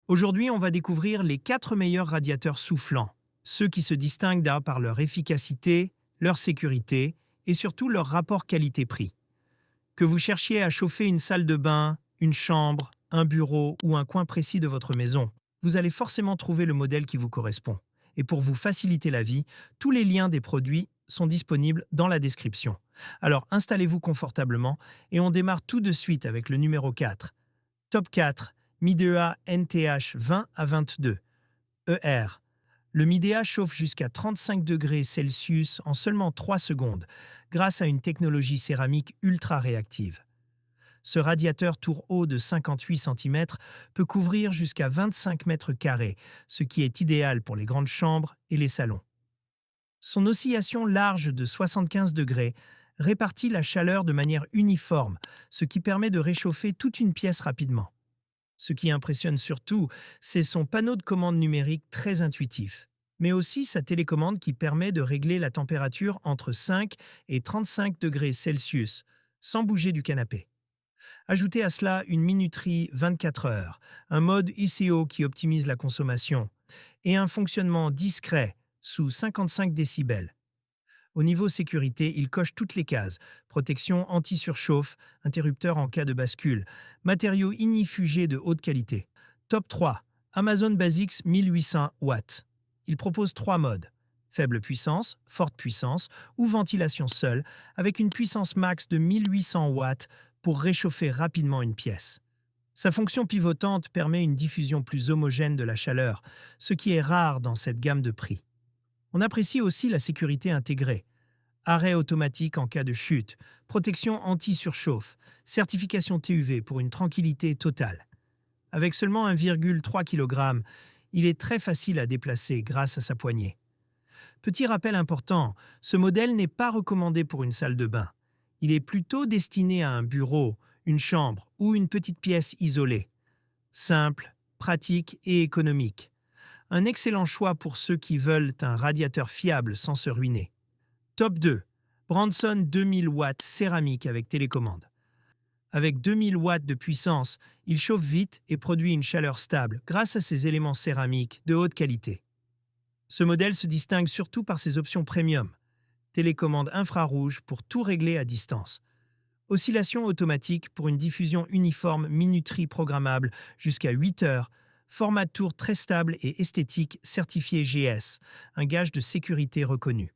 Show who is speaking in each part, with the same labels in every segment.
Speaker 1: Aujourd'hui, on va découvrir les 4 meilleurs radiateurs soufflants, ceux qui se distinguent par leur efficacité, leur sécurité et surtout leur rapport qualité-prix. Que vous cherchiez à chauffer une salle de bain, une chambre, un bureau ou un coin précis de votre maison, vous allez forcément trouver le modèle qui vous correspond. Et pour vous faciliter la vie, tous les liens des produits sont disponibles dans la description. Alors installez-vous confortablement et on démarre tout de suite avec le numéro 4. Top 4, Midea NTH 20 à 22. ER. Le Midea chauffe jusqu'à 35 degrés Celsius en seulement 3 secondes grâce à une technologie céramique ultra réactive. Ce radiateur tour haut de 58 cm peut couvrir jusqu'à 25 mètres carrés, ce qui est idéal pour les grandes chambres et les salons. Son oscillation large de 75 degrés répartit la chaleur de manière uniforme, ce qui permet de réchauffer toute une pièce rapidement. Ce qui impressionne surtout, c'est son panneau de commande numérique très intuitif, mais aussi sa télécommande qui permet de régler la température entre 5 et 35 degrés Celsius, sans bouger du canapé. Ajoutez à cela une minuterie 24 heures, un mode ICO qui optimise la consommation, et un fonctionnement discret sous 55 décibels. Au niveau sécurité, il coche toutes les cases. Protection anti-surchauffe, interrupteur en cas de bascule, matériaux ignifugés de haute qualité. Top 3. Amazon Basics 1800 watts. Il propose 3 modes. Faible puissance, forte puissance ou ventilation seule, avec une puissance max de 1800 watts pour réchauffer rapidement une pièce. Sa fonction pivotante permet une diffusion plus homogène de la chaleur, ce qui est rare dans cette gamme de prix. On apprécie aussi la sécurité intégrée. Arrêt automatique en cas de chute, protection anti-surchauffe, certification TUV pour une tranquillité totale. Avec seulement 1,3 kg, il est très facile à déplacer grâce à sa poignée. Petit rappel important, ce modèle n'est pas recommandé pour une salle de bain. Il est plutôt destiné à un bureau, une chambre ou une petite pièce isolée. Simple, pratique et économique. Un excellent choix pour ceux qui veulent un radiateur fiable sans se ruiner. Top 2. Branson 2000 watts céramique avec télécommande. Avec 2000 watts de puissance, il chauffe vite et produit une chaleur stable grâce à ses éléments céramiques de haute qualité. Ce modèle se distingue surtout par ses options premium. Télécommande infrarouge pour tout régler à distance. Oscillation automatique pour une diffusion uniforme minuterie programmable jusqu'à 8 heures. Format de tour très stable et esthétique certifié GS, un gage de sécurité reconnu.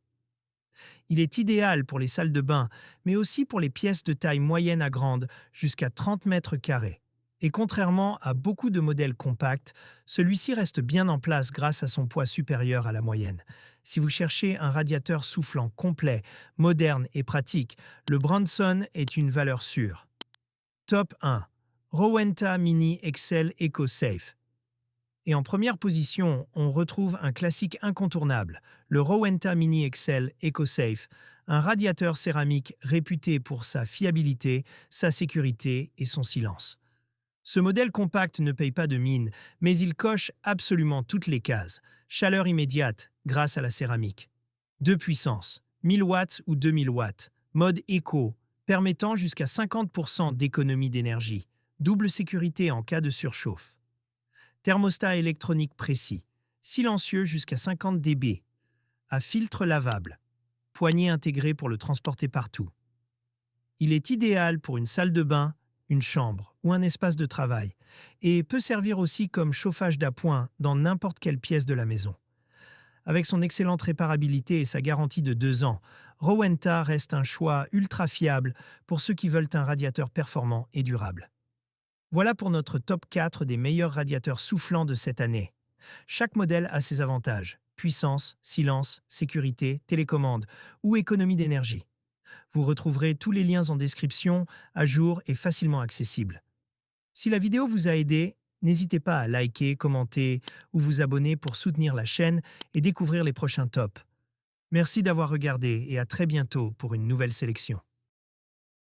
Speaker 1: Il est idéal pour les salles de bain, mais aussi pour les pièces de taille moyenne à grande, jusqu'à 30 mètres carrés. Et contrairement à beaucoup de modèles compacts, celui-ci reste bien en place grâce à son poids supérieur à la moyenne. Si vous cherchez un radiateur soufflant complet, moderne et pratique, le Branson est une valeur sûre. Top 1. Rowenta Mini Excel EcoSafe. Et en première position, on retrouve un classique incontournable, le Rowenta Mini Excel EcoSafe, un radiateur céramique réputé pour sa fiabilité, sa sécurité et son silence. Ce modèle compact ne paye pas de mine, mais il coche absolument toutes les cases. Chaleur immédiate grâce à la céramique. Deux puissances, 1000 watts ou 2000 watts. Mode éco, permettant jusqu'à 50% d'économie d'énergie. Double sécurité en cas de surchauffe. Thermostat électronique précis, silencieux jusqu'à 50 dB, à filtre lavable, poignée intégrée pour le transporter partout. Il est idéal pour une salle de bain, une chambre ou un espace de travail et peut servir aussi comme chauffage d'appoint dans n'importe quelle pièce de la maison. Avec son excellente réparabilité et sa garantie de 2 ans, Rowenta reste un choix ultra fiable pour ceux qui veulent un radiateur performant et durable. Voilà pour notre top 4 des meilleurs radiateurs soufflants de cette année. Chaque modèle a ses avantages: puissance, silence, sécurité, télécommande ou économie d'énergie. Vous retrouverez tous les liens en description, à jour et facilement accessibles. Si la vidéo vous a aidé, n'hésitez pas à liker, commenter ou vous abonner pour soutenir la chaîne et découvrir les prochains tops. Merci d'avoir regardé et à très bientôt pour une nouvelle sélection.